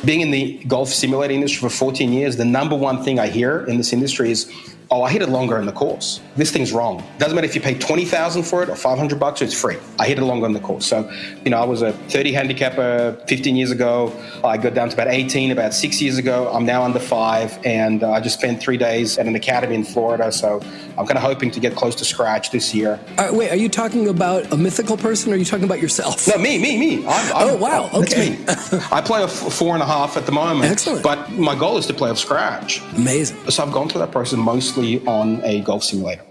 being in the golf simulator industry for 14 years, the number one thing I hear in this industry is, oh, I hit it longer in the course. This thing's wrong. Doesn't matter if you pay $20,000 for it or $500, it's free. I hit it longer in the course. So, I was a 30 handicapper 15 years ago. I got down to about 18 about 6 years ago. I'm now under 5, and I just spent 3 days at an academy in Florida. So I'm kind of hoping to get close to scratch this year. Wait, are you talking about a mythical person, or are you talking about yourself? No, me. Oh, wow. Okay. That's me. I play a 4.5 at the moment. Excellent. But my goal is to play off scratch. Amazing. So I've gone through that process mostly on a golf simulator.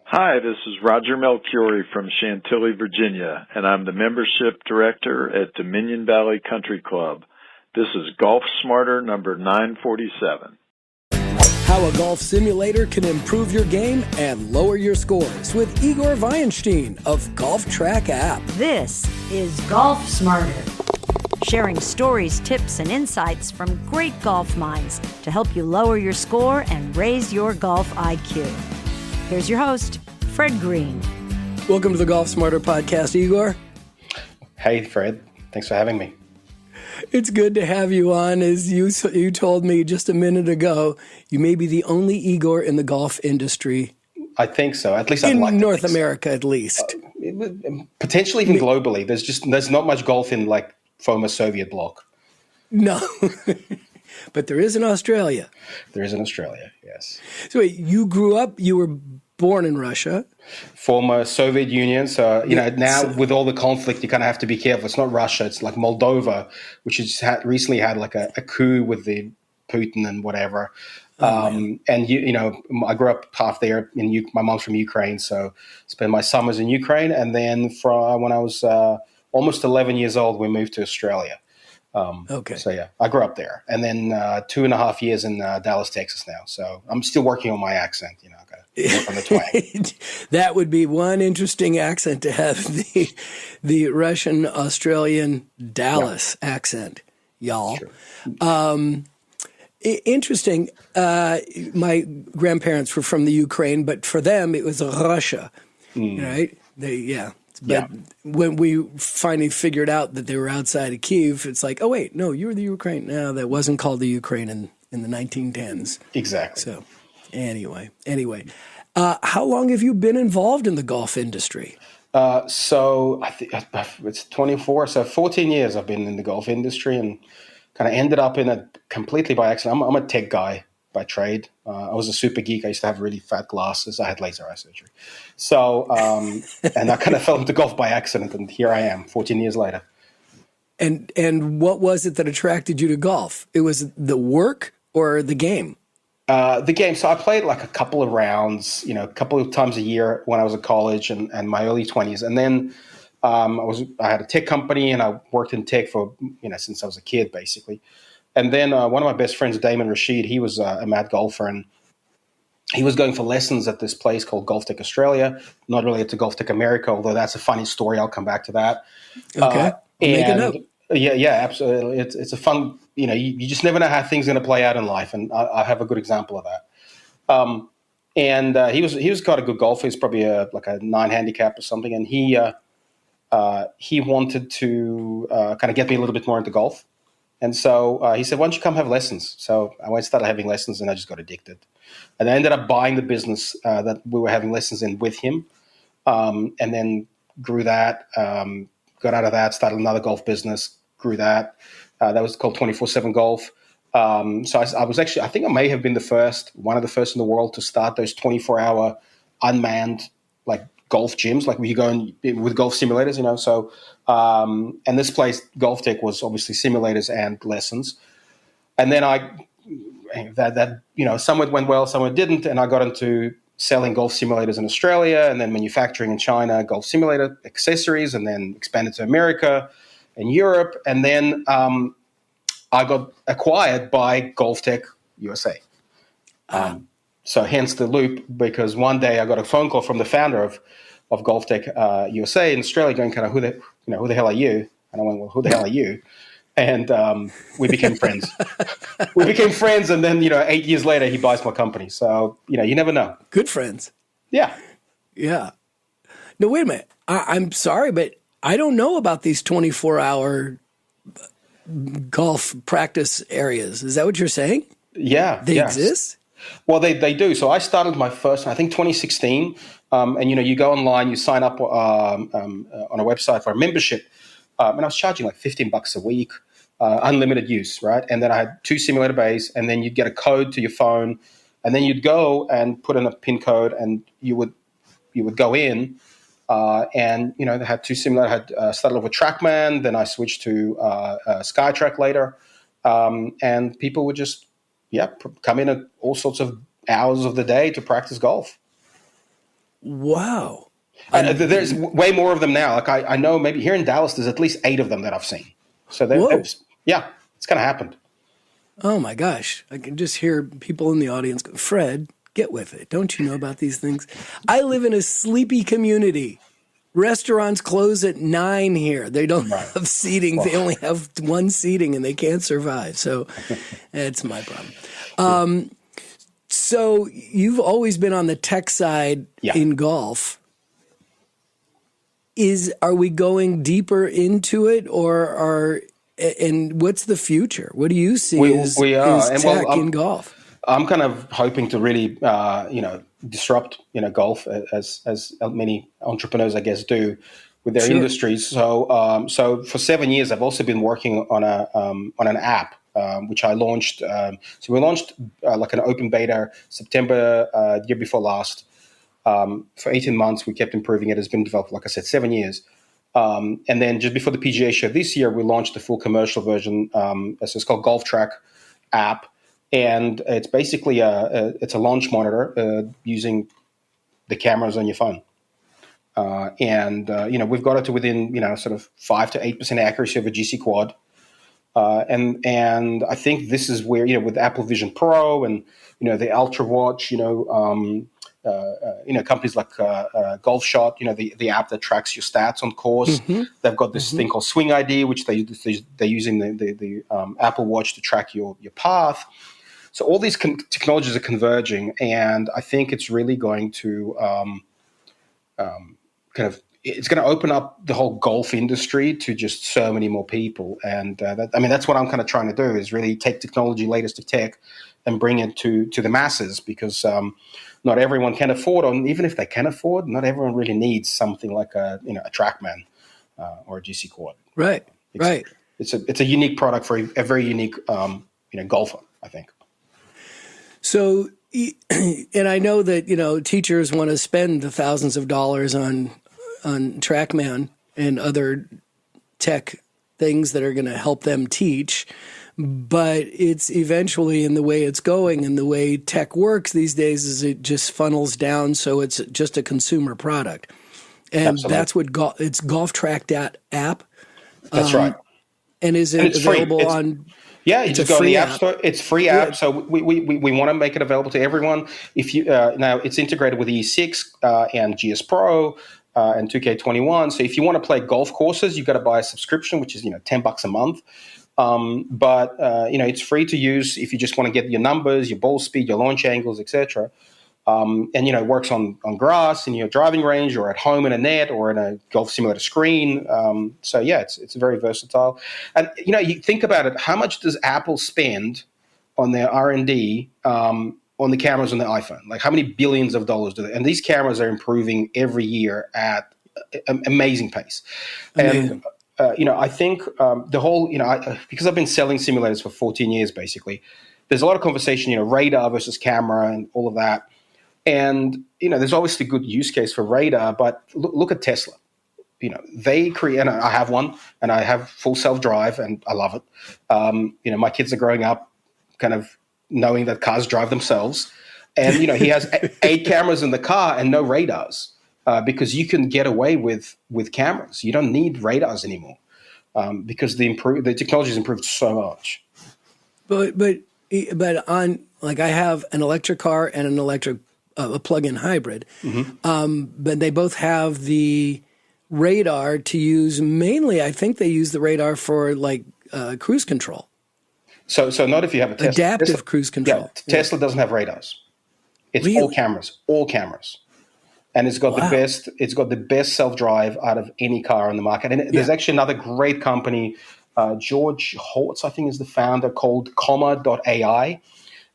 Hi, this is Roger Melchiori from Chantilly, Virginia, and I'm the membership director at Dominion Valley Country Club. This is Golf Smarter number 947. How a golf simulator can improve your game and lower your scores with Igor Vainshtein of GolfTrak.app. This is Golf Smarter, sharing stories, tips, and insights from great golf minds to help you lower your score and raise your golf IQ. Here's your host, Fred Green. Welcome to the Golf Smarter podcast, Igor. Hey, Fred. Thanks for having me. It's good to have you on. As you told me just a minute ago, you may be the only Igor in the golf industry. I think so. At least I'd in like to North think so. America, at least. Potentially even globally. There's not much golf in like former Soviet bloc. No, but there is in Australia. There is in Australia, yes. So wait, you grew up, you were born in Russia. Former Soviet Union. So, now with all the conflict, you kind of have to be careful. It's not Russia. It's like Moldova, which has recently had like a coup with the Putin and whatever. And, I grew up half there. My mom's from Ukraine, so spent my summers in Ukraine. And then when I was almost 11 years old, we moved to Australia. Okay. So, yeah, I grew up there. And then 2.5 years in Dallas, Texas now. So I'm still working on my accent, I got to work on the twang. That would be one interesting accent to have, the Russian, Australian Dallas accent, y'all. Sure. Interesting. My grandparents were from the Ukraine, but for them it was Russia, right? But when we finally figured out that they were outside of Kyiv, it's like, oh wait, no, you were the Ukraine. No, that wasn't called the Ukraine in the 1910s. Exactly. So anyway, how long have you been involved in the golf industry? So I think it's 24. So 14 years I've been in the golf industry, and kind of ended up in it completely by accident. I'm a tech guy by trade. I was a super geek. I used to have really fat glasses. I had laser eye surgery. So, and I kind of fell into golf by accident, and here I am 14 years later. And what was it that attracted you to golf? It was the work or the game? The game. So I played like a couple of rounds, a couple of times a year when I was at college and my early 20s. And then I had a tech company, and I worked in tech for, since I was a kid, basically. And then one of my best friends, Damon Rashid, he was a mad golfer, and he was going for lessons at this place called GolfTrak Australia, not related to GolfTrak America, although that's a funny story. I'll come back to that. Okay. Make a note. Yeah, absolutely. It's a fun, you just never know how things are going to play out in life, and I have a good example of that. And he was quite a good golfer. He's probably like a 9 handicap or something, and he wanted to kind of get me a little bit more into golf. And so he said, why don't you come have lessons? So I went and started having lessons, and I just got addicted. And I ended up buying the business that we were having lessons in with him, and then grew that, got out of that, started another golf business, grew that. That was called 24/7 Golf. So I was actually, I think I may have been one of the first in the world to start those 24-hour unmanned like golf gyms, like where you go in with golf simulators, So, and this place, GolfTrak, was obviously simulators and lessons. And then some it went well, some it didn't, and I got into selling golf simulators in Australia, and then manufacturing in China, golf simulator accessories, and then expanded to America and Europe, and then I got acquired by GolfTrak USA. So hence the loop, because one day I got a phone call from the founder of GolfTrak USA in Australia, going kind of, who the hell are you? And I went, well, who the hell are you? And we became friends. And then 8 years later, he buys my company. So you never know. Good friends. Yeah. No, wait a minute. I'm sorry, but I don't know about these 24-hour golf practice areas. Is that what you're saying? Yeah. They yes. exist? Well, they do. So I started my first, I think 2016, and you go online, you sign up on a website for a membership, and I was charging like $15 a week, unlimited use, right? And then I had 2 simulator bays, and then you'd get a code to your phone, and then you'd go and put in a PIN code, and you would go in, and they had 2 simulator. I had started off with TrackMan, then I switched to SkyTrack later, and people would just come in at all sorts of hours of the day to practice golf. Wow. There's way more of them now. Like I know maybe here in Dallas, there's at least 8 of them that I've seen. So it's kind of happened. Oh my gosh. I can just hear people in the audience go, Fred, get with it. Don't you know about these things? I live in a sleepy community. Restaurants close at 9 here. They don't have seating. They only have 1 seating and they can't survive. So it's my problem. So you've always been on the tech side in golf. Are we going deeper into it, and what's the future? What do you see as tech in golf? I'm kind of hoping to really, disrupt, golf as many entrepreneurs, I guess, do with their industries. So, for 7 years, I've also been working on an app, which I launched. So we launched like an open beta September the year before last. For 18 months, we kept improving it. It's been developed, like I said, 7 years. And then just before the PGA show this year, we launched the full commercial version. So it's called GolfTrak.app. And it's basically it's a launch monitor using the cameras on your phone. We've got it to within, sort of 5 to 8% accuracy of a GC quad. And I think this is where, with Apple Vision Pro and, the Ultra Watch, companies like Golf Shot, the app that tracks your stats on course. Mm-hmm. They've got this thing called Swing ID, which they're using the Apple Watch to track your path. So all these technologies are converging, and I think it's really going to it's going to open up the whole golf industry to just so many more people. And that's what I'm kind of trying to do, is really take technology, latest of tech, and bring it to the masses, because not everyone can afford, or even if they can afford, not everyone really needs something like a TrackMan or a GC quad. Right, right. It's a unique product for a very unique golfer, I think. So, and I know that teachers want to spend the thousands of dollars on TrackMan and other tech things that are going to help them teach. But it's eventually, in the way it's going and the way tech works these days, is it just funnels down, so it's just a consumer product. And Absolutely. That's what it's GolfTrak.app. That's right. And is it available on? Yeah, you just go to the App Store. It's free app, so we want to make it available to everyone. If you now it's integrated with E6 and GS Pro and 2K21. So if you want to play golf courses, you've got to buy a subscription, which is $10 a month. But it's free to use if you just want to get your numbers, your ball speed, your launch angles, etc. And it works on grass in your driving range, or at home in a net, or in a golf simulator screen. It's very versatile. And you think about it, how much does Apple spend on their R&D on the cameras on the iPhone? Like, how many billions of dollars do they? And these cameras are improving every year at an amazing pace. Amazing. And I think the whole, because I've been selling simulators for 14 years, basically, there's a lot of conversation, radar versus camera and all of that. And, there's obviously good use case for radar, but look at Tesla. They create, and I have one, and I have full self-drive, and I love it. My kids are growing up kind of knowing that cars drive themselves. And, he has 8 cameras in the car and no radars. Because you can get away with cameras. You don't need radars anymore because the technology has improved so much. But on, like, I have an electric car and an electric a plug-in hybrid, but they both have the radar to use. Mainly, I think they use the radar for cruise control. So not if you have a Tesla. Adaptive cruise control. Yeah, Tesla doesn't have radars. It's all cameras. And it's got the best self-drive out of any car on the market. And there's actually another great company George Holtz, I think, is the founder, called comma.ai.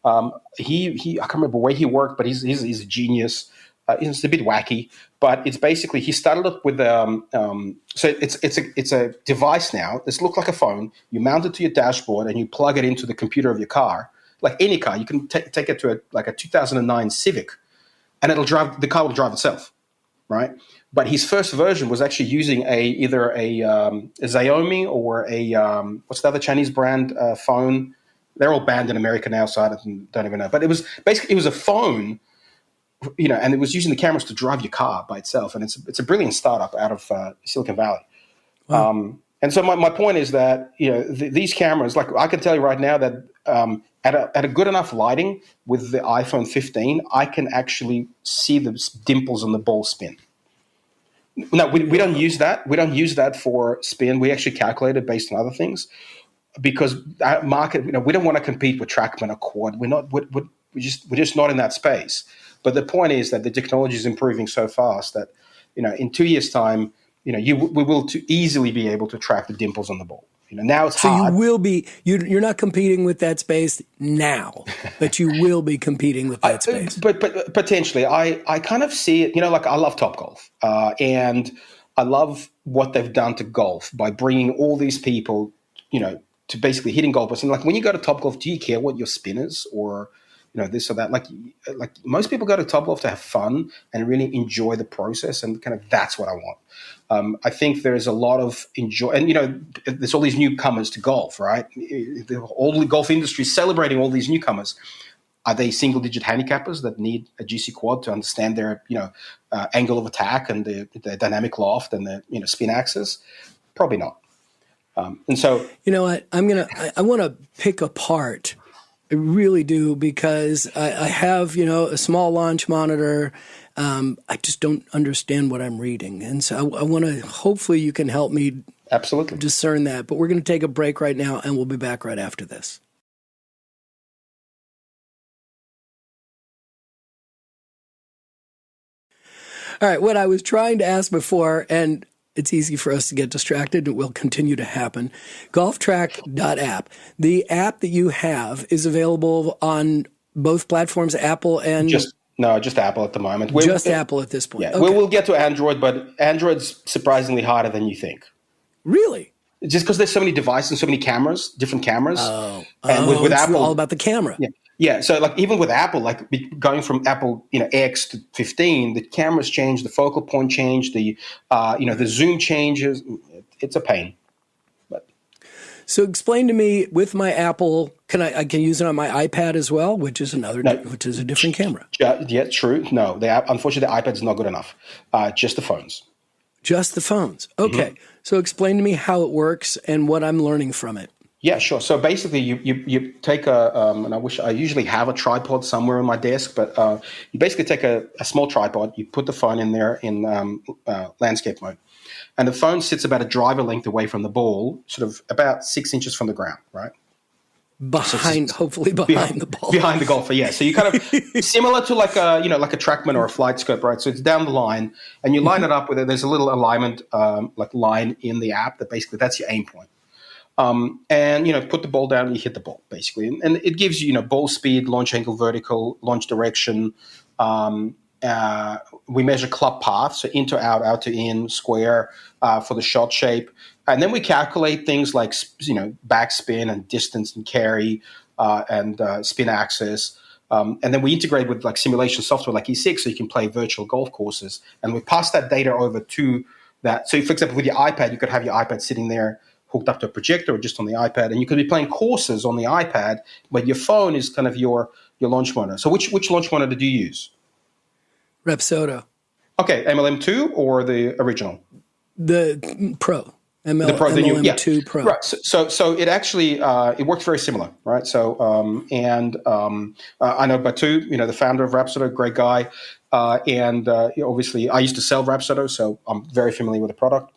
I can't remember where he worked, but he's a genius. It's a bit wacky, but it's basically, he started up with so it's a device now. This looks like a phone. You mount it to your dashboard and you plug it into the computer of your car, like any car. You can take it to a 2009 Civic, and the car will drive itself, right? But his first version was actually using either a Xiaomi or what's the other Chinese brand phone? They're all banned in America now, so I don't even know. But it was a phone, and it was using the cameras to drive your car by itself. And it's a brilliant startup out of Silicon Valley. Wow. And so my point is that these cameras, like I can tell you right now that at a good enough lighting with the iPhone 15, I can actually see the dimples on the ball spin. No, we don't use that. We don't use that for spin. We actually calculate it based on other things, because our market, we don't want to compete with TrackMan or Quad. We're just not in that space. But the point is that the technology is improving so fast that, in 2 years' time, we will easily be able to track the dimples on the ball. Now it's hard. So you will be. You're not competing with that space now, but you will be competing with that space. But potentially, I kind of see it. Like I love Topgolf, and I love what they've done to golf by bringing all these people, to basically hitting golf balls. And like when you go to Topgolf, do you care what your spin is or this or that? Like most people go to Topgolf to have fun and really enjoy the process, and kind of that's what I want. I think there's a lot of enjoy, and there's all these newcomers to golf, right? All the golf industry is celebrating all these newcomers. Are they single-digit handicappers that need a GC quad to understand their angle of attack and the dynamic loft and the spin axis? Probably not. And so, you know what? I want to pick apart. I really do, because I have, a small launch monitor. I just don't understand what I'm reading. And so I want to, hopefully you can help me absolutely discern that. But we're going to take a break right now, and we'll be back right after this. All right, what I was trying to ask before, and it's easy for us to get distracted, and it will continue to happen. GolfTrak.app. The app that you have is available on both platforms, Apple and... Just Apple at the moment. Apple at this point. Yeah, okay. We'll get to Android, but Android's surprisingly harder than you think. Really? Just because there's so many devices and so many cameras, different cameras. And with it's Apple, all about the camera. Yeah. So like even with Apple, like going from Apple, X to 15, the cameras change, the focal point change, the zoom changes. It's a pain. So explain to me, with my Apple, I can use it on my iPad as well, which is a different camera. Yeah, true. No, unfortunately, the iPad's not good enough. Just the phones. Just the phones. Okay. Mm-hmm. So explain to me how it works and what I'm learning from it. Yeah, sure. So basically, you take and I usually have a tripod somewhere on my desk, but you basically take a small tripod, you put the phone in there in landscape mode. And the phone sits about a driver length away from the ball, sort of about 6 inches from the ground, right? Hopefully behind the ball. Behind the golfer, yeah. So you kind of similar to like a TrackMan or a flight scope, right? So it's down the line, and you line it up with it. There's a little alignment line in the app that basically that's your aim point. And put the ball down and you hit the ball basically, and it gives you ball speed, launch angle, vertical, launch direction. We measure club path, so in to out, out to in, square for the shot shape. And then we calculate things like, backspin and distance and carry and spin axis. And then we integrate with like simulation software like E6 so you can play virtual golf courses. And we pass that data over to that. So for example, with your iPad, you could have your iPad sitting there hooked up to a projector or just on the iPad. And you could be playing courses on the iPad, but your phone is kind of your launch monitor. So which launch monitor do you use? Rapsodo. Okay, MLM2 or the original? The Pro. MLM2 Pro. Right. So it actually it works very similar, right? So I know Batu, the founder of Rapsodo, great guy, and obviously I used to sell Rapsodo, so I'm very familiar with the product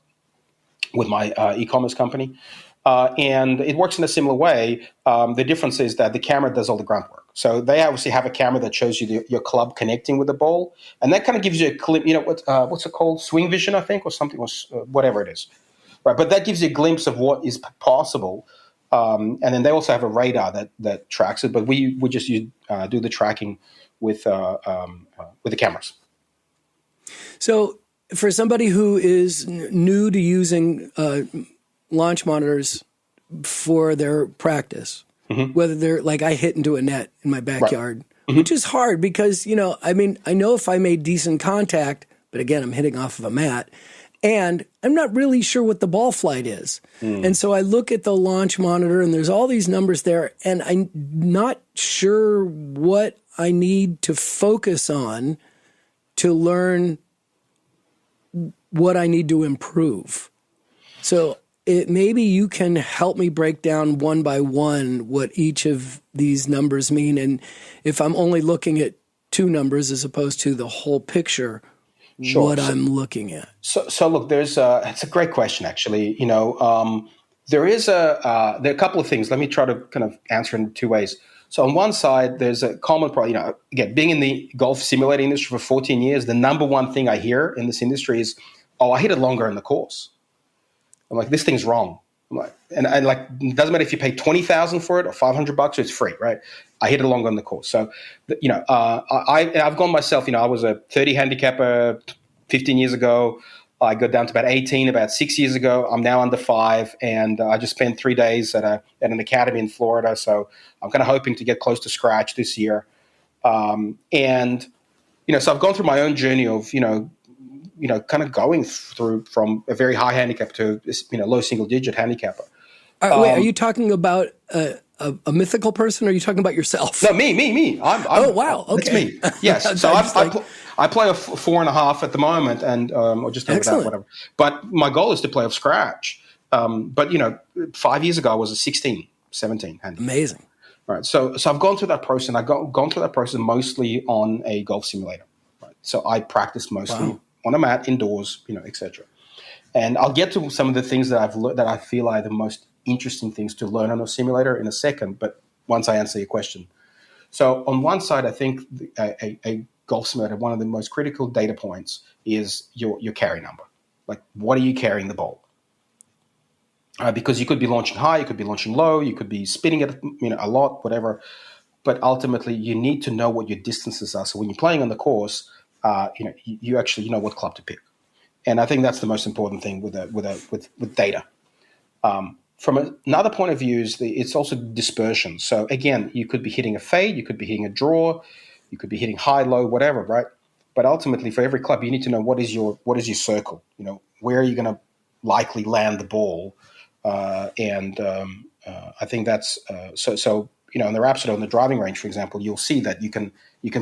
with my e-commerce company, and it works in a similar way. The difference is that the camera does all the grunt work. So they obviously have a camera that shows you your club connecting with the ball, and that kind of gives you a clip. What's it called? Swing vision, I think, or something, or whatever it is. right? But that gives you a glimpse of what is possible. And then they also have a radar that tracks it, but we just do the tracking with the cameras. So for somebody who is new to using launch monitors for their practice, whether they're like I hit into a net in my backyard, which is hard because, I know if I made decent contact, but again, I'm hitting off of a mat, and I'm not really sure what the ball flight is. And so I look at the launch monitor and there's all these numbers there, and I'm not sure what I need to focus on to learn what I need to improve. So maybe you can help me break down one by one what each of these numbers mean. And if I'm only looking at two numbers as opposed to the whole picture, what I'm looking at. So look, it's a great question, actually. There are a couple of things. Let me try to kind of answer in two ways. So on one side, there's a common problem. Again, being in the golf simulator industry for 14 years, the number one thing I hear in this industry is, I hit it longer in the course. I'm like, this thing's wrong. I'm like, and it doesn't matter if you pay $20,000 for it or $500, it's free, right? I hit it longer in the course. So, I've gone myself. I was a 30 handicapper 15 years ago. I got down to about 18 about 6 years ago. I'm now under 5, and I just spent 3 days at an academy in Florida. So I'm kind of hoping to get close to scratch this year. So I've gone through my own journey of, kind of going through from a very high handicap to, low single digit handicapper. Wait, are you talking about a mythical person, or are you talking about yourself? No, me. Oh, wow. Okay. It's me. Yes. So I play a 4.5 at the moment, and or just over that, whatever. But my goal is to play off scratch. But 5 years ago I was a 16, 17 handicap. Amazing. All right. So I've gone through that process, and I've gone through that process mostly on a golf simulator. Right. So I practice mostly on a mat, indoors, etc. And I'll get to some of the things that I've learned that I feel are the most interesting things to learn on a simulator in a second, but once I answer your question. So on one side, I think a golf simulator, one of the most critical data points is your carry number. Like, what are you carrying the ball? Because you could be launching high, you could be launching low, you could be spinning it a lot, whatever. But ultimately, you need to know what your distances are. So when you're playing on the course, you actually know what club to pick. And I think that's the most important thing with data. From another point of view, it's also dispersion. So again, you could be hitting a fade, you could be hitting a draw, you could be hitting high, low, whatever, right? But ultimately, for every club, you need to know what is your circle. Where are you going to likely land the ball? I think that's so. In the Rhapsody on the driving range, for example, you'll see that you can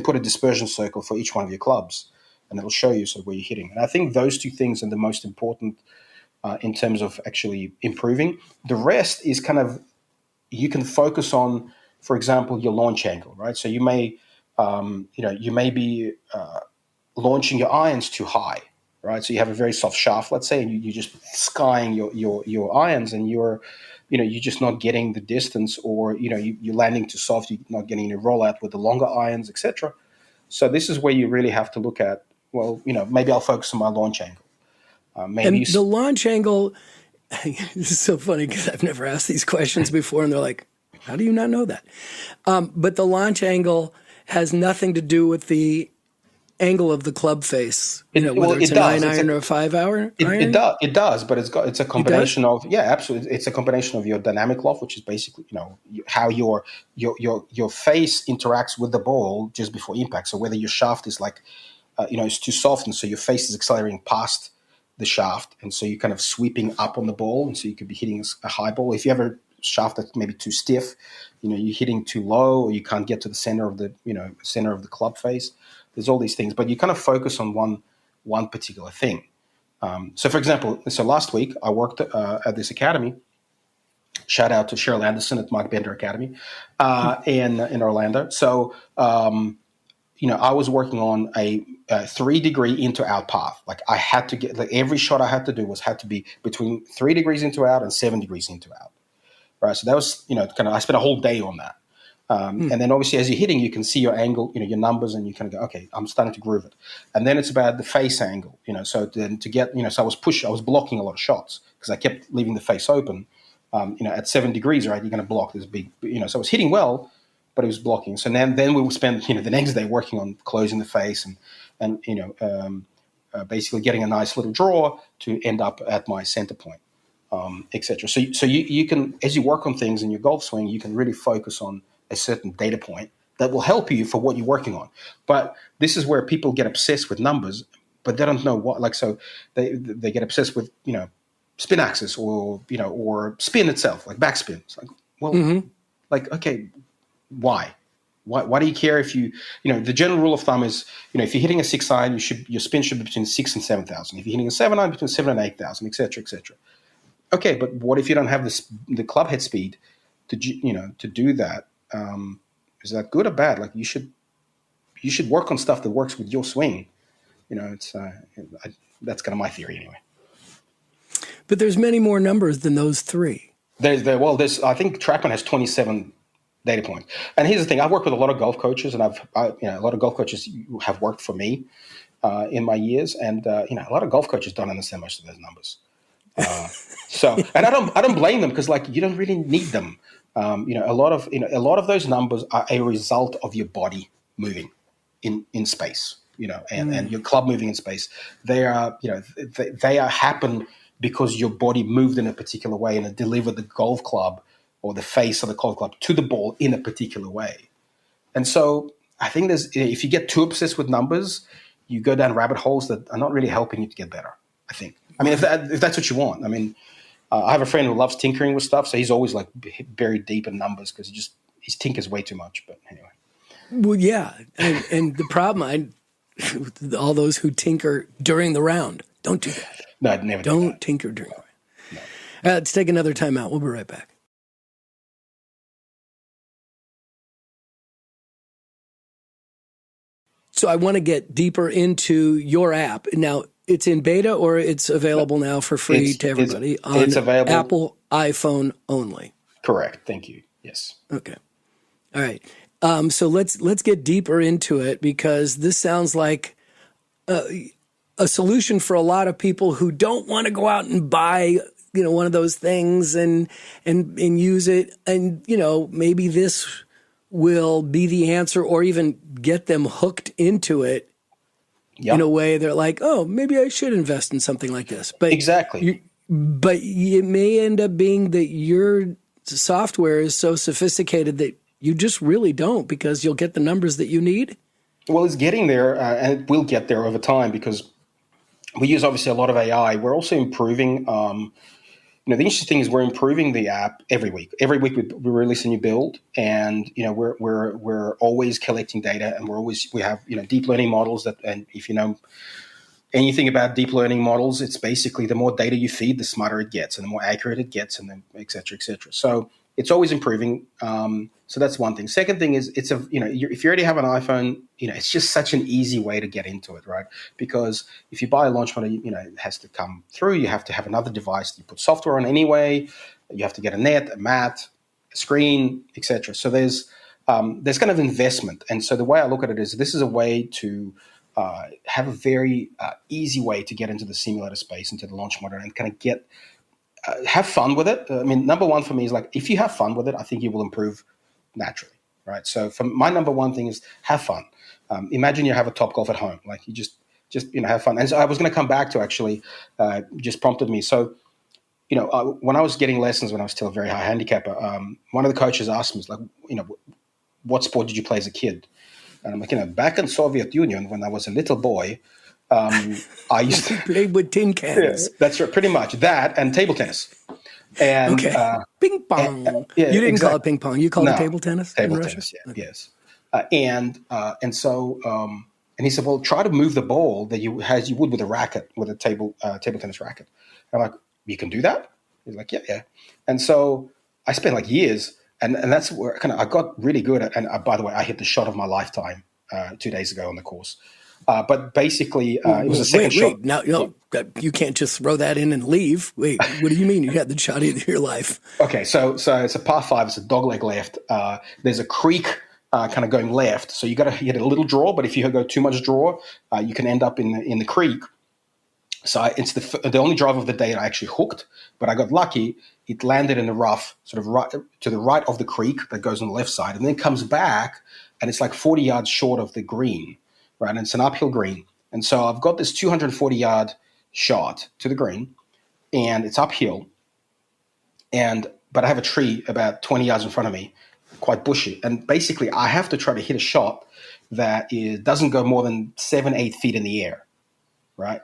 put a dispersion circle for each one of your clubs, and it'll show you sort of where you're hitting. And I think those two things are the most important in terms of actually improving. The rest is kind of, you can focus on, for example, your launch angle, right? So you may, be launching your irons too high, right? So you have a very soft shaft, let's say, and you're just skying your irons, and you're just not getting the distance, or you're landing too soft, you're not getting a rollout with the longer irons, etc. So this is where you really have to look at, maybe I'll focus on my launch angle. The launch angle, this is so funny because I've never asked these questions before, and they're like, how do you not know that? But the launch angle has nothing to do with the angle of the club face, whether it's a 9-iron or a 5-iron iron? It does, but it's a combination of, absolutely. It's a combination of your dynamic loft, which is basically, how your face interacts with the ball just before impact. So whether your shaft is like, it's too soft, and so your face is accelerating past the shaft, and so you're kind of sweeping up on the ball, and so you could be hitting a high ball. If you have a shaft that's maybe too stiff, you're hitting too low, or you can't get to the center of the club face. There's all these things, but you kind of focus on one particular thing. So for example, last week I worked at this academy. Shout out to Cheryl Anderson at Mark Bender Academy in Orlando. So I was working on a 3-degree into-out path. Like, I had to get, every shot I had to do had to be between 3 degrees into out and 7 degrees into out. Right. So that was, I spent a whole day on that. And then obviously as you're hitting, you can see your angle, your numbers, and you kind of go, okay, I'm starting to groove it. And then it's about the face angle, so then to get, so I was blocking a lot of shots because I kept leaving the face open. At 7 degrees, right, you're going to block this big, so I was hitting well, but it was blocking. So then we will spend, the next day working on closing the face and basically getting a nice little draw to end up at my center point, etc. So you can, as you work on things in your golf swing, you can really focus on a certain data point that will help you for what you're working on. But this is where people get obsessed with numbers, but they don't know what, so they get obsessed with, spin axis or spin itself, like backspin. It's like, well, okay, why? Why do you care if the general rule of thumb is, if you're hitting a 6-iron, your spin should be between 6,000 and 7,000. If you're hitting a 7-iron, between 7,000 and 8,000, et cetera, et cetera. Okay, but what if you don't have the club head speed to do that? Is that good or bad? Like you should work on stuff that works with your swing. It's that's kind of my theory anyway. But there's many more numbers than those three. There's I think TrackMan has 27 data points. And here's the thing: I've worked with a lot of golf coaches, and a lot of golf coaches have worked for me in my years, and a lot of golf coaches don't understand most of those numbers. And I don't blame them because you don't really need them. A lot of those numbers are a result of your body moving in space, and your club moving in space. They are, they are happen because your body moved in a particular way and it delivered the golf club or the face of the golf club to the ball in a particular way. And so I think if you get too obsessed with numbers, you go down rabbit holes that are not really helping you to get better, I think. I mean, if that's what you want. I mean, I have a friend who loves tinkering with stuff, so he's always buried deep in numbers because he tinkers way too much. But anyway. Well, yeah, and the problem, all those who tinker during the round, don't do that. No, I'd never. Don't tinker during the round. No. Let's take another time out. We'll be right back. So I want to get deeper into your app now. It's in beta or it's available now for free to everybody it's available. Apple iPhone only. Correct. Thank you. Yes. Okay. All right. So let's get deeper into it because this sounds like a solution for a lot of people who don't want to go out and buy, one of those things and use it. And, maybe this will be the answer or even get them hooked into it. Yep. In a way, they're like, oh, maybe I should invest in something like this. But exactly. But it may end up being that your software is so sophisticated that you just really don't because you'll get the numbers that you need. Well, it's getting there, and it will get there over time because we use obviously a lot of AI. We're also improving. The interesting thing is we're improving the app every week. Every week we release a new build, and we're always collecting data, and we have deep learning models that. And if you know anything about deep learning models, it's basically the more data you feed, the smarter it gets, and the more accurate it gets, and then et cetera, et cetera. So it's always improving. So that's one thing. Second thing is if you already have an iPhone, it's just such an easy way to get into it, right? Because if you buy a launch model, it has to come through. You have to have another device that you put software on anyway. You have to get a net, a mat, a screen, etc. So there's kind of investment. And so the way I look at it is this is a way to have a very easy way to get into the simulator space, into the launch model, and kind of have fun with it. I mean, number one for me is if you have fun with it, I think you will improve naturally, right? So for my number one thing is have fun. Imagine you have a Top Golf at home, you just have fun. And so I was going to come back to actually just prompted me. So when I was getting lessons when I was still a very high handicapper, one of the coaches asked me, what sport did you play as a kid? And I'm like, back in Soviet Union when I was a little boy, I used to play with tin cans. Yeah, that's right, pretty much that and table tennis. And okay, ping pong. You didn't call it ping pong. You called it table tennis. Table tennis, yeah, okay. Yes. And so he said, well, try to move the ball that you would with a racket, with a table tennis racket. And I'm like, you can do that? He's like, yeah. And so I spent years, and that's where I got really good at. And by the way, I hit the shot of my lifetime 2 days ago on the course. But basically, it was a second shot. Wait. Now, you can't just throw that in and leave. Wait, what do you mean you had the shot of your life? Okay, so it's a par 5. It's a dogleg left. There's a creek kind of going left, so you got to hit a little draw. But if you go too much draw, you can end up in the creek. So it's the only drive of the day that I actually hooked, but I got lucky. It landed in the rough, sort of right to the right of the creek that goes on the left side, and then comes back, and it's like 40 yards short of the green, right? And it's an uphill green. And so I've got this 240-yard shot to the green, and it's uphill, but I have a tree about 20 yards in front of me, quite bushy. And basically, I have to try to hit a shot that doesn't go more than 7-8 feet in the air, right?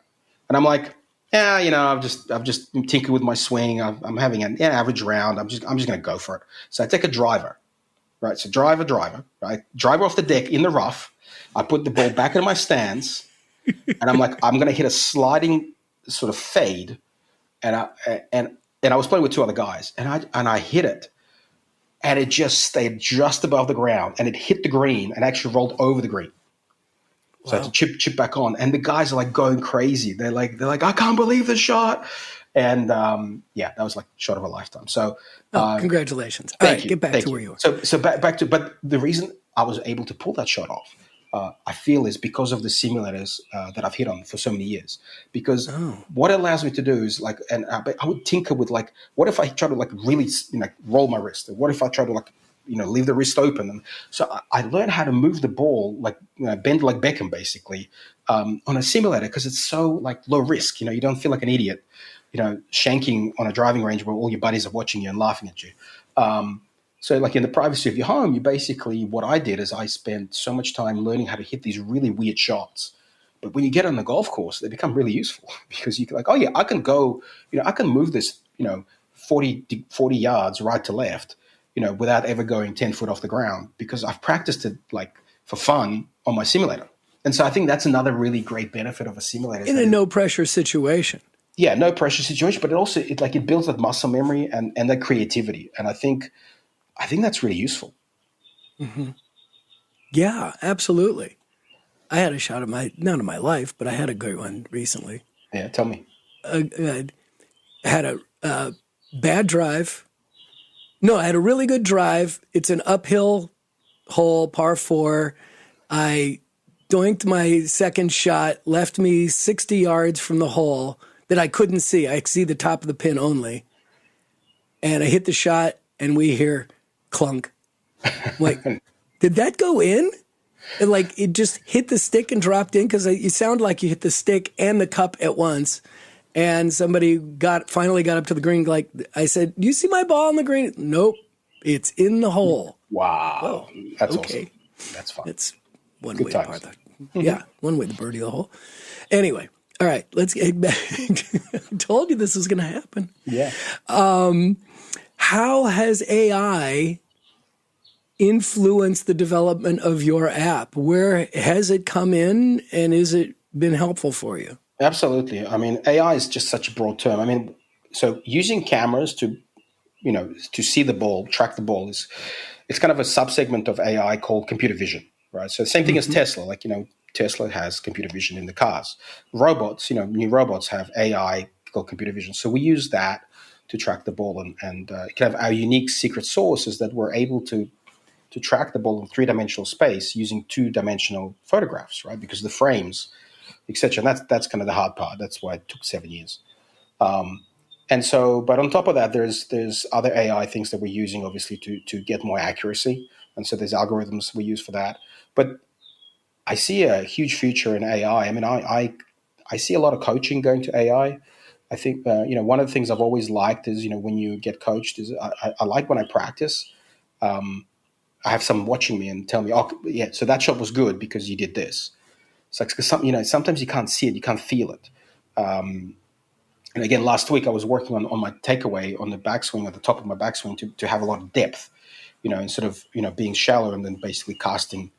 And I'm like, I've just tinkered with my swing. I'm having an average round. I'm just going to go for it. So I take a driver, right? So driver, right? Driver off the deck in the rough. I put the ball back in my stance, and I'm like, I'm going to hit a sliding sort of fade, and I was playing with 2 other guys, and I hit it, and it just stayed just above the ground, and it hit the green and actually rolled over the green. So I had to chip back on, and the guys are like going crazy. They're like, I can't believe the shot, and that was like shot of a lifetime. So, congratulations! All right, get back to where you were. So back to, but the reason I was able to pull that shot off, I feel, is because of the simulators that I've hit on for so many years. Because what it allows me to do is like, and I would tinker with like, what if I try to like really roll my wrist? Or what if I try to like leave the wrist open? And so I learned how to move the ball, like bend like Beckham, basically, on a simulator, because it's so like low risk. You don't feel like an idiot, shanking on a driving range where all your buddies are watching you and laughing at you. So like in the privacy of your home, what I did is I spent so much time learning how to hit these really weird shots. But when you get on the golf course, they become really useful because you're like, oh yeah, I can go, I can move this, 40 yards right to left, without ever going 10 foot off the ground, because I've practiced it like for fun on my simulator. And so I think that's another really great benefit of a simulator. In a no pressure situation. Yeah, no pressure situation, but it builds that muscle memory and that creativity. And I think that's really useful. Mm-hmm. Yeah, absolutely. I had a shot of not of my life, but I had a great one recently. Yeah, tell me. I had a bad drive. No, I had a really good drive. It's an uphill hole, par 4. I doinked my second shot, left me 60 yards from the hole that I couldn't see. I could see the top of the pin only. And I hit the shot, and we hear clunk. I'm like, did that go in? And like it just hit the stick and dropped in, because you sound like you hit the stick and the cup at once. And somebody finally got up to the green. Like I said, do you see my ball on the green? Nope, it's in the hole. Wow, oh, that's okay. Awesome. That's fun. That's one Good way times. to par that. Yeah, one way to birdie the hole. Anyway, all right, let's get back. I told you this was going to happen. Yeah. How has AI influenced the development of your app? Where has it come in, and has it been helpful for you? Absolutely. I mean, AI is just such a broad term. I mean, so using cameras to see the ball, track the ball, it's kind of a subsegment of AI called computer vision, right? So the same thing as Tesla. Like, Tesla has computer vision in the cars. Robots, new robots have AI called computer vision. So we use that to track the ball, and kind of our unique secret sauce is that we're able to track the ball in 3-dimensional space using 2-dimensional photographs, right? Because the frames, etc. And that's kind of the hard part. That's why it took 7 years. And so, but on top of that, there's other AI things that we're using, obviously, to get more accuracy. And so there's algorithms we use for that. But I see a huge future in AI. I mean, I see a lot of coaching going to AI. I think, one of the things I've always liked is, when you get coached, is I like when I practice, I have someone watching me and tell me, oh, yeah, so that shot was good because you did this. It's like, because sometimes you can't see it, you can't feel it. And again, last week I was working on my takeaway on the backswing, at the top of my backswing, to have a lot of depth, instead of, being shallow and then basically casting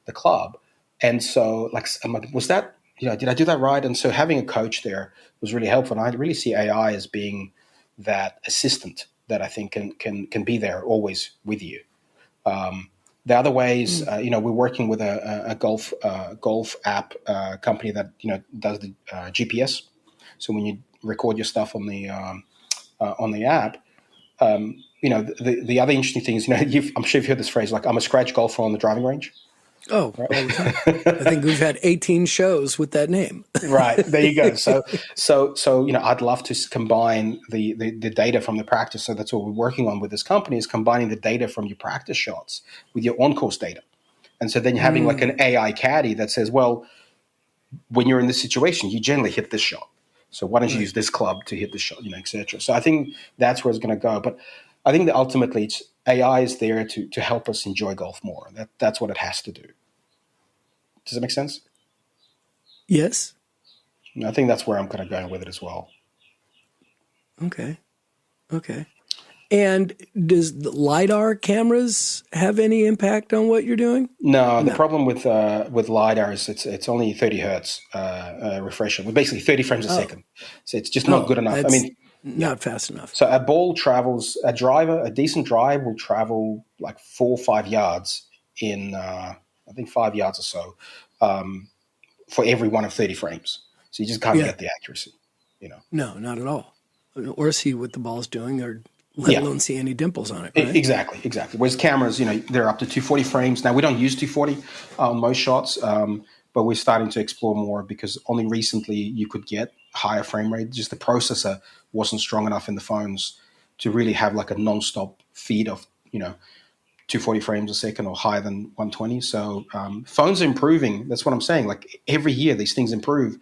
the club. And so, like, I'm like, was that, did I do that right? And so having a coach there was really helpful. And I really see AI as being that assistant that I think can be there always with you. The other ways, we're working with a golf app company that does the GPS. So when you record your stuff on the app, the other interesting thing is, I'm sure you've heard this phrase, like, I'm a scratch golfer on the driving range. Oh, right? All the time. I think we've had 18 shows with that name. Right. There you go. So I'd love to combine the data from the practice. So that's what we're working on with this company, is combining the data from your practice shots with your on-course data. And so then you're having like an AI caddy that says, well, when you're in this situation, you generally hit this shot. So why don't you use this club to hit the shot, et cetera. So I think that's where it's going to go. But I think that ultimately AI is there to help us enjoy golf more. That's what it has to do. Does that make sense? Yes. I think that's where I'm kind of going with it as well. Okay. And does the LiDAR cameras have any impact on what you're doing? No. The problem with LiDAR is it's only 30 hertz refresh rate. We're basically 30 frames a second. So it's just not good enough. I mean, not fast enough. So a ball travels, a decent drive will travel like 4 or 5 yards in, I think 5 yards or so, for every one of 30 frames. So you just can't get the accuracy, No, not at all. Or see what the ball's doing, or let alone see any dimples on it. Right? Exactly. Whereas cameras, they're up to 240 frames. Now, we don't use 240 on most shots, but we're starting to explore more, because only recently you could get higher frame rate. Just the processor wasn't strong enough in the phones to really have like a nonstop feed of, 240 frames a second or higher than 120. So phones are improving. That's what I'm saying. Like every year, these things improve.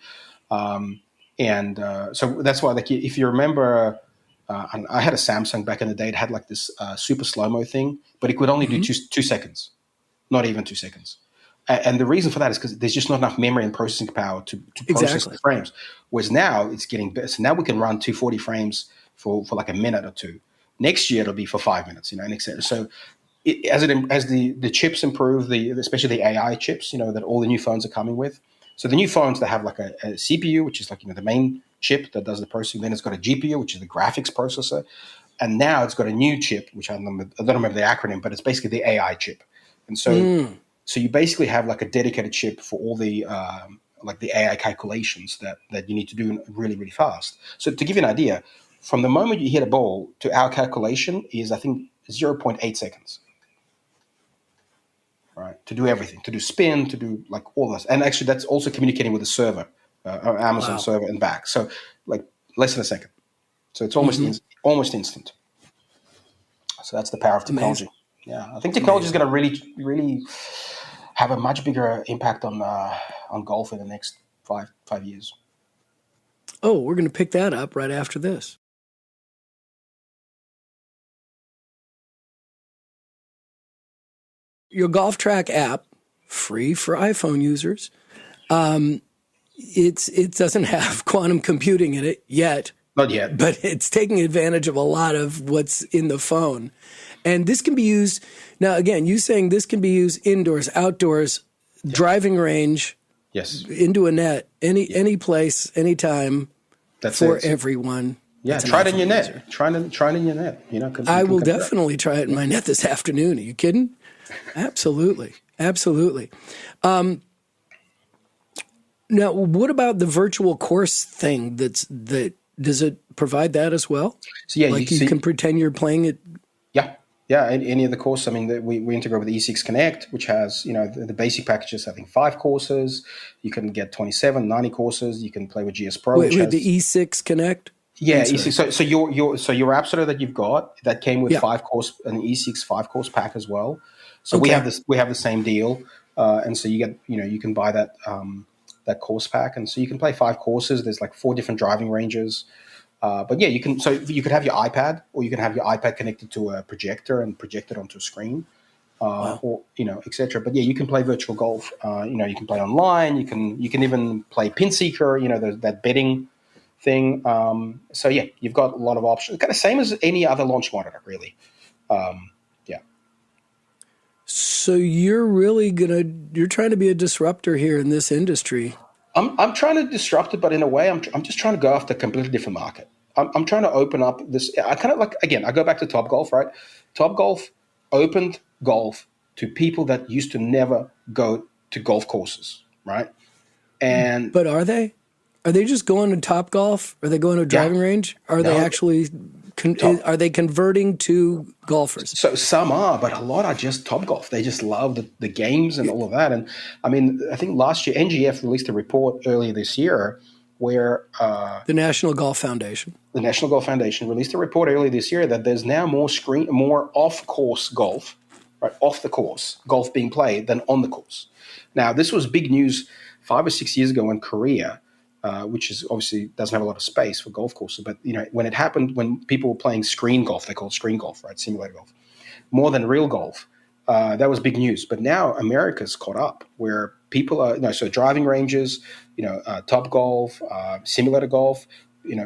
So that's why, like, if you remember, I had a Samsung back in the day. It had like this super slow-mo thing, but it could only do 2 seconds, not even 2 seconds. And the reason for that is because there's just not enough memory and processing power to process the frames. Whereas now it's getting better. So now we can run 240 frames for like a minute or two. Next year it'll be for 5 minutes, and et cetera. So as the chips improve, especially the AI chips, that all the new phones are coming with. So the new phones, they have like a CPU, which is like the main chip that does the processing. Then it's got a GPU, which is the graphics processor, and now it's got a new chip, which I don't remember the acronym, but it's basically the AI chip. And so so you basically have like a dedicated chip for all the like the AI calculations that you need to do really, really fast. So to give you an idea, from the moment you hit a ball to our calculation is, I think, 0.8 seconds. Right, to do everything, to do spin, to do like all this. And actually that's also communicating with the server, or Amazon server and back. So like less than a second. So it's almost instant. So that's the power of technology. Amazing. Yeah, I think technology is going to really, really have a much bigger impact on golf in the next five years. Oh, we're going to pick that up right after this. Your GolfTrak app, free for iPhone users, it doesn't have quantum computing in it yet. Not yet. But it's taking advantage of a lot of what's in the phone. And this can be used, now again, you saying this can be used indoors, outdoors, driving range, into a net, any place, anytime, for everyone. Yeah, try it in your net. Try it in your net. I will definitely try it in my net this afternoon. Are you kidding? Absolutely. Now, what about the virtual course thing? Does it provide that as well? So yeah, you can pretend you're playing it. Yeah. Any of the courses. I mean, we integrate with the E6 Connect, which has the basic packages. I think 5 courses. You can get 27, 90 courses. You can play with GS Pro. Wait, the E6 Connect. Yeah, E6. So your App Store that you've got that came with 5 course, an E6 5-course pack as well. So we have the same deal, and so you get you can buy that course pack, and so you can play 5 courses. There's like 4 different driving ranges, but yeah, you can. So you could have your iPad, or you can have your iPad connected to a projector and project it onto a screen, or etc. But yeah, you can play virtual golf. You can play online. You can even play Pin Seeker. That betting thing. So yeah, you've got a lot of options. Kind of same as any other launch monitor, really. So you're trying to be a disruptor here in this industry. I'm trying to disrupt it, but in a way, I'm just trying to go after a completely different market. I'm trying to open up this. I kind of like, again, I go back to Topgolf, right? Topgolf opened golf to people that used to never go to golf courses, right? And But are they? Are they just going to Top Golf? Are they going to a driving range? Are they actually are they converting to golfers? So some are, but a lot are just Top Golf. They just love the games and all of that. And I mean, I think last year NGF released a report earlier this year where The National Golf Foundation. the National Golf Foundation released a report earlier this year that there's now more off-course golf, right, off the course golf being played than on the course. Now, this was big news 5 or 6 years ago in Korea, which is obviously doesn't have a lot of space for golf courses. But when it happened, when people were playing screen golf, they call it screen golf, right, simulator golf, more than real golf. That was big news. But now America's caught up, where people are, so driving ranges, Top Golf, simulator golf,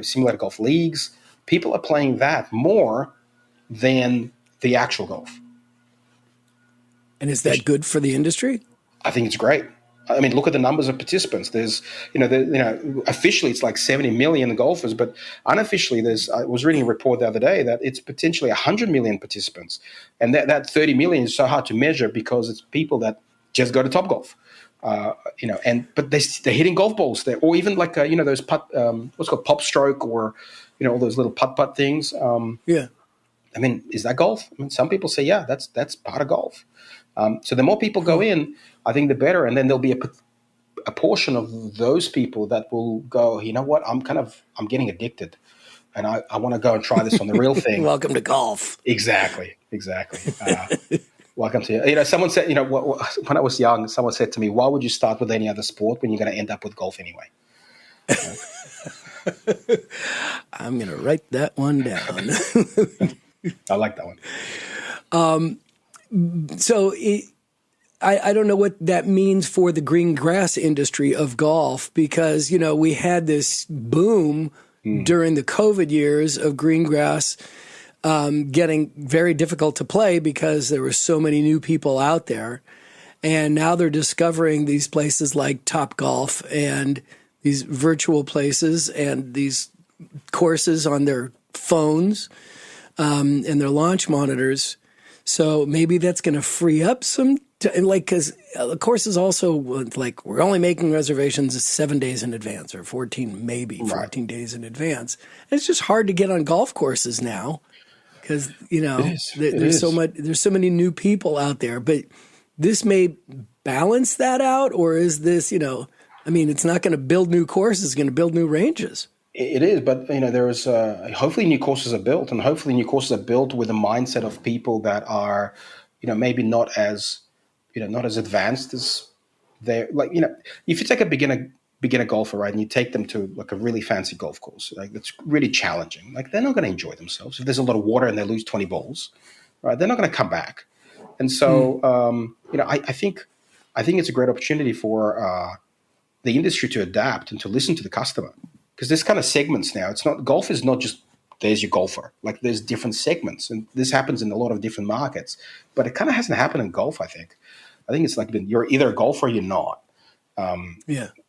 simulator golf leagues. People are playing that more than the actual golf. And is that good for the industry? I think it's great. I mean, look at the numbers of participants. There's, officially it's like 70 million golfers, but unofficially I was reading a report the other day that it's potentially 100 million participants. And that 30 million is so hard to measure because it's people that just go to Top Golf, but they're hitting golf balls there, or even like, those putt, what's called pop stroke, or, all those little putt things. Yeah. I mean, is that golf? I mean, some people say, yeah, that's part of golf. So the more people go in, I think the better. And then there'll be a portion of those people that will go, you know what, I'm getting addicted, and I want to go and try this on the real thing. Welcome to golf. Exactly. Welcome to, someone said, when I was young, someone said to me, why would you start with any other sport when you're going to end up with golf anyway? I'm going to write that one down. I like that one. So I don't know what that means for the green grass industry of golf, because, we had this boom during the COVID years of green grass getting very difficult to play because there were so many new people out there. And now they're discovering these places like Top Golf and these virtual places and these courses on their phones and their launch monitors. So maybe that's going to free up some, because the course is also like, we're only making reservations 7 days in advance, or 14 days in advance. And it's just hard to get on golf courses now because, there's so many new people out there. But this may balance that out, or is this, it's not going to build new courses, it's going to build new ranges. It is, but there is hopefully new courses are built, and hopefully new courses are built with a mindset of people that are, maybe not as advanced as they're like. If you take a beginner golfer, right, and you take them to like a really fancy golf course, like that's really challenging, like they're not going to enjoy themselves. If there's a lot of water and they lose 20 balls, right, they're not going to come back. And so, I think it's a great opportunity for the industry to adapt and to listen to the customer. Because there's kind of segments now. Golf is not just there's your golfer. Like there's different segments, and this happens in a lot of different markets. But it kind of hasn't happened in golf. I think it's like you're either a golfer or you're not.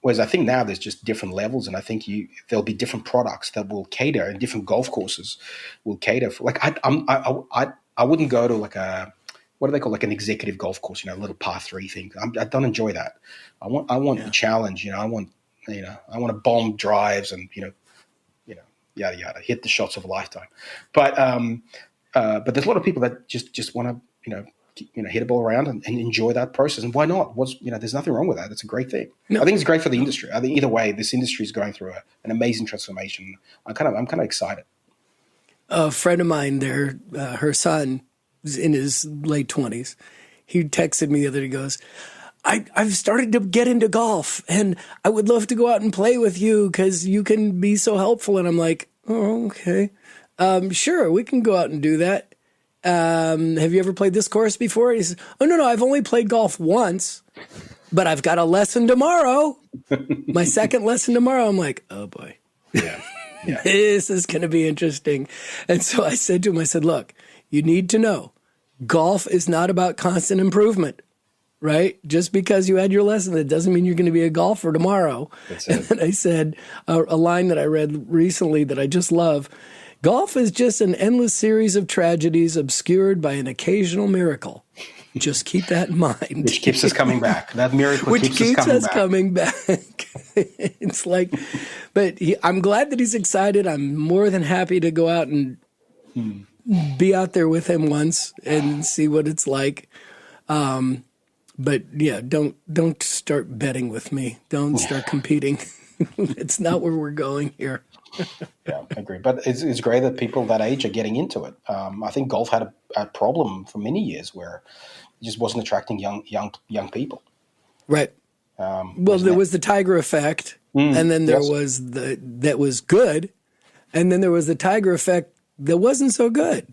Whereas I think now there's just different levels, and I think there'll be different products that will cater, and different golf courses will cater for. Like I wouldn't go to like what do they call, like an executive golf course? A little par 3 thing. I don't enjoy that. I want the challenge. I want to bomb drives and, yada, yada, hit the shots of a lifetime. But there's a lot of people that just want to, hit a ball around and enjoy that process. And why not? There's nothing wrong with that. It's a great thing. No. I think it's great for the industry. I think either way, this industry is going through an amazing transformation. I'm kind of excited. A friend of mine there, her son is in his late 20s. He texted me the other day, he goes, I've started to get into golf, and I would love to go out and play with you because you can be so helpful. And I'm like, oh, okay. Sure, we can go out and do that. Have you ever played this course before? He says, oh, no, I've only played golf once, but I've got a lesson tomorrow. My second lesson tomorrow. I'm like, oh, boy. Yeah. This is going to be interesting. And so I said to him, look, you need to know golf is not about constant improvement. Right? Just because you had your lesson, that doesn't mean you're going to be a golfer tomorrow. That's it. And I said a line that I read recently that I just love. Golf is just an endless series of tragedies obscured by an occasional miracle. Just keep that in mind. Which keeps us coming back. That miracle Which keeps us coming back. It's like, but I'm glad that he's excited. I'm more than happy to go out and be out there with him once and see what it's like. But yeah, don't start betting with me. Don't start competing. It's not where we're going here. Yeah, I agree. But it's great that people that age are getting into it. I think golf had a problem for many years where it just wasn't attracting young people. Right. Well, there was the Tiger effect, and then there was that was good, and then there was the Tiger effect that wasn't so good.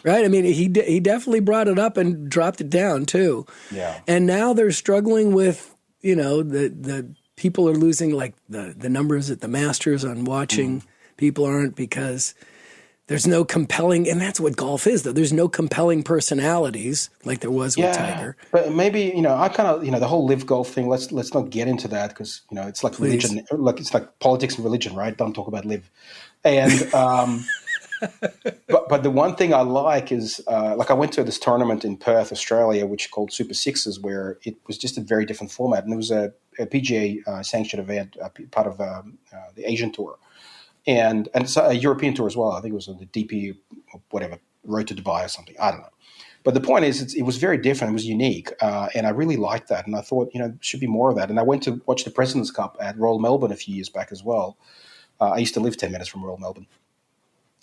Right. I mean, he definitely brought it up and dropped it down too. Yeah. And now they're struggling with, the people are losing like the numbers at the Masters on watching. People aren't because there's no compelling, and that's what golf is, though. There's no compelling personalities like there was with Tiger. But maybe, I kind of, the whole live golf thing, let's not get into that because, it's like religion, it's like politics and religion, right? Don't talk about live. And, but the one thing I like is, like I went to this tournament in Perth, Australia, which is called Super Sixes, where it was just a very different format. And it was a PGA sanctioned event, part of the Asian Tour. And it's a European tour as well. I think it was on the DP, or whatever, Road to Dubai or something. I don't know. But the point is, it was very different. It was unique. And I really liked that. And I thought, there should be more of that. And I went to watch the President's Cup at Royal Melbourne a few years back as well. I used to live 10 minutes from Royal Melbourne.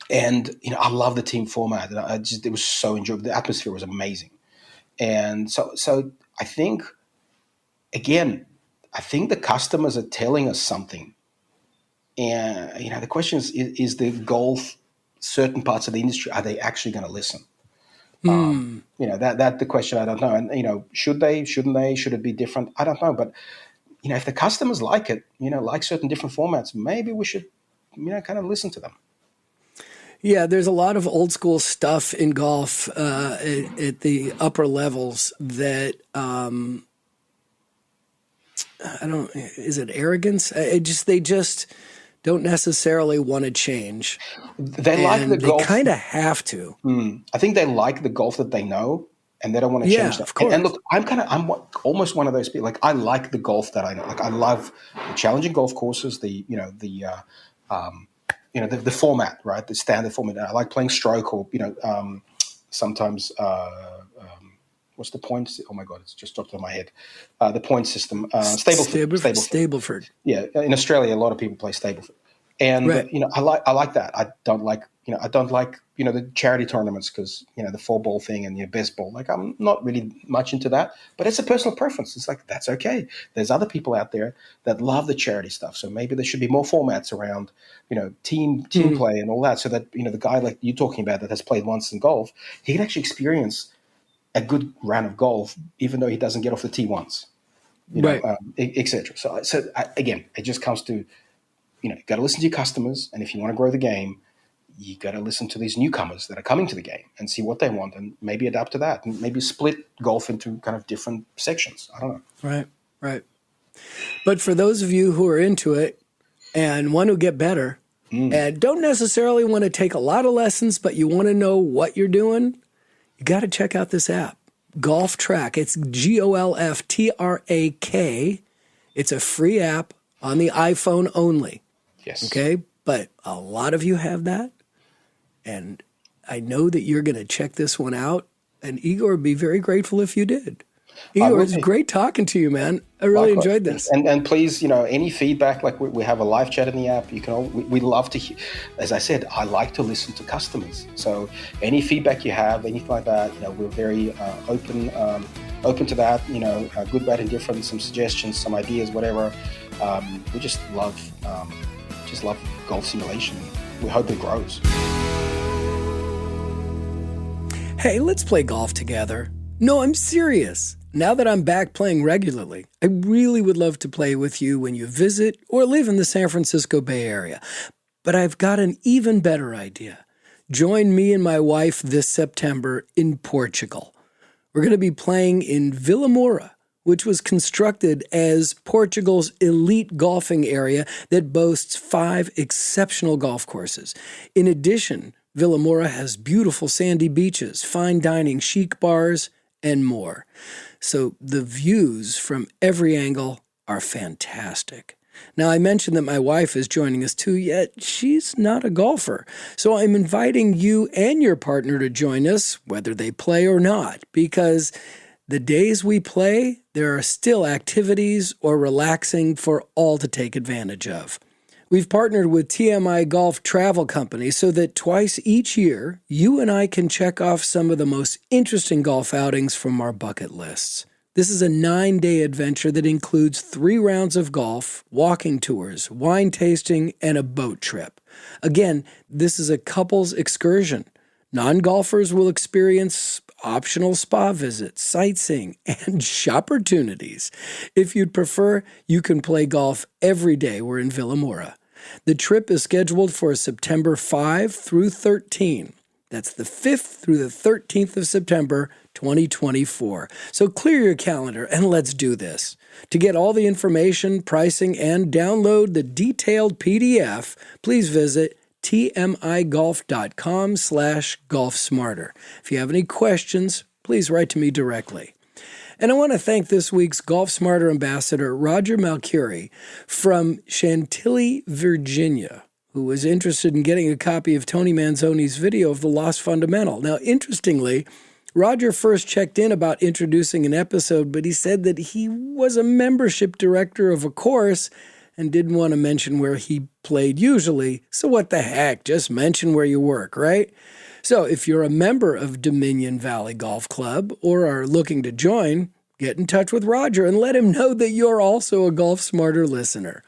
And, I love the team format. And it was so enjoyable. The atmosphere was amazing. And so I think, again, the customers are telling us something. And, the question is the golf, certain parts of the industry, are they actually going to listen? That the question, I don't know. And, should they, shouldn't they, should it be different? I don't know. But, if the customers like it, like certain different formats, maybe we should, kind of listen to them. Yeah, there's a lot of old school stuff in golf at the upper levels that is it arrogance? They just don't necessarily want to change. They like the golf. They kind of have to. I think they like the golf that they know, and they don't want to change that. Of course. And look, I'm almost one of those people. Like I like the golf that I know. Like I love the challenging golf courses. The format, right? The standard format. I like playing stroke, or sometimes. What's the point? Oh my God, it's just dropped on my head. The point system, Stableford. Yeah, in Australia, a lot of people play Stableford, and right. I like that. I don't like the charity tournaments because the 4-ball thing and best ball. Like I'm not really much into that, but it's a personal preference. It's like that's okay. There's other people out there that love the charity stuff, so maybe there should be more formats around team play and all that, so that the guy like you're talking about that has played once in golf, he can actually experience a good round of golf, even though he doesn't get off the tee once, right, etc. So again, it just comes to, you got to listen to your customers, and if you want to grow the game, you got to listen to these newcomers that are coming to the game and see what they want, and maybe adapt to that, and maybe split golf into kind of different sections. I don't know. Right. But for those of you who are into it and want to get better, and don't necessarily want to take a lot of lessons, but you want to know what you're doing, you got to check out this app, GolfTrak. It's GolfTrak. It's a free app on the iPhone only. Yes. Okay, but a lot of you have that, and I know that you're going to check this one out. And Igor would be very grateful if you did. Igor, it's great talking to you, man. I really enjoyed this. And please, any feedback, like we have a live chat in the app. You can we love to hear. As I said, I like to listen to customers. So any feedback you have, anything like that, we're very open to that. Good, bad, and different. Some suggestions, some ideas, whatever. We just love golf simulation. We hope it grows. Hey, let's play golf together. No, I'm serious. Now that I'm back playing regularly, I really would love to play with you when you visit or live in the San Francisco Bay Area. But I've got an even better idea. Join me and my wife this September in Portugal. We're going to be playing in Vila Moura, which was constructed as Portugal's elite golfing area that boasts 5 exceptional golf courses. In addition, Vila Moura has beautiful sandy beaches, fine dining, chic bars, and more. So the views from every angle are fantastic. Now, I mentioned that my wife is joining us too, yet she's not a golfer. So I'm inviting you and your partner to join us, whether they play or not, because the days we play, there are still activities or relaxing for all to take advantage of. We've partnered with TMI Golf Travel Company so that twice each year, you and I can check off some of the most interesting golf outings from our bucket lists. This is a 9-day adventure that includes 3 rounds of golf, walking tours, wine tasting, and a boat trip. Again, this is a couple's excursion. Non-golfers will experience optional spa visits, sightseeing, and shopportunities. If you'd prefer, you can play golf every day. We're in Villamora. The trip is scheduled for September 5 through 13. That's the 5th through the 13th of September, 2024. So clear your calendar and let's do this. To get all the information, pricing, and download the detailed PDF, please visit tmigolf.com/golfsmarter. If you have any questions, please write to me directly. And I want to thank this week's Golf Smarter ambassador, Roger Malcurie from Chantilly, Virginia, who was interested in getting a copy of Tony Manzoni's video of The Lost Fundamental. Now, interestingly, Roger first checked in about introducing an episode, but he said that he was a membership director of a course and didn't want to mention where he played usually. So what the heck, just mention where you work, right? So if you're a member of Dominion Valley Golf Club or are looking to join, get in touch with Roger and let him know that you're also a Golf Smarter listener.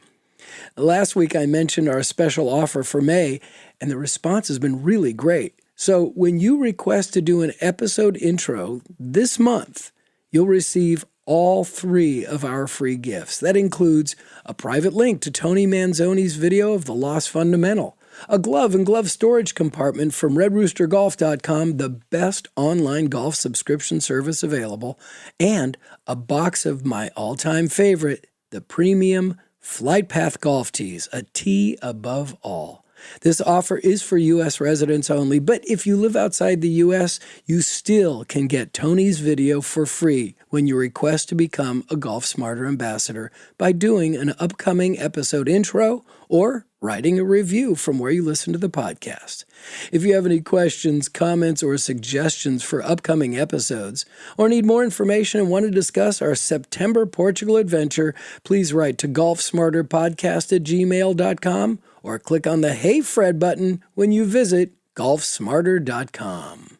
Last week I mentioned our special offer for May, and the response has been really great. So when you request to do an episode intro this month, you'll receive all 3 of our free gifts. That includes a private link to Tony Manzoni's video of The Lost Fundamental, a glove and glove storage compartment from redroostergolf.com, the best online golf subscription service available, and a box of my all-time favorite, the premium Flight Path golf tees, a tee above all. This offer is for U.S. residents only, but if you live outside the U.S., you still can get Tony's video for free when you request to become a Golf Smarter ambassador by doing an upcoming episode intro or writing a review from where you listen to the podcast. If you have any questions, comments, or suggestions for upcoming episodes, or need more information and want to discuss our September Portugal adventure, please write to golfsmarterpodcast@gmail.com or click on the Hey Fred button when you visit golfsmarter.com.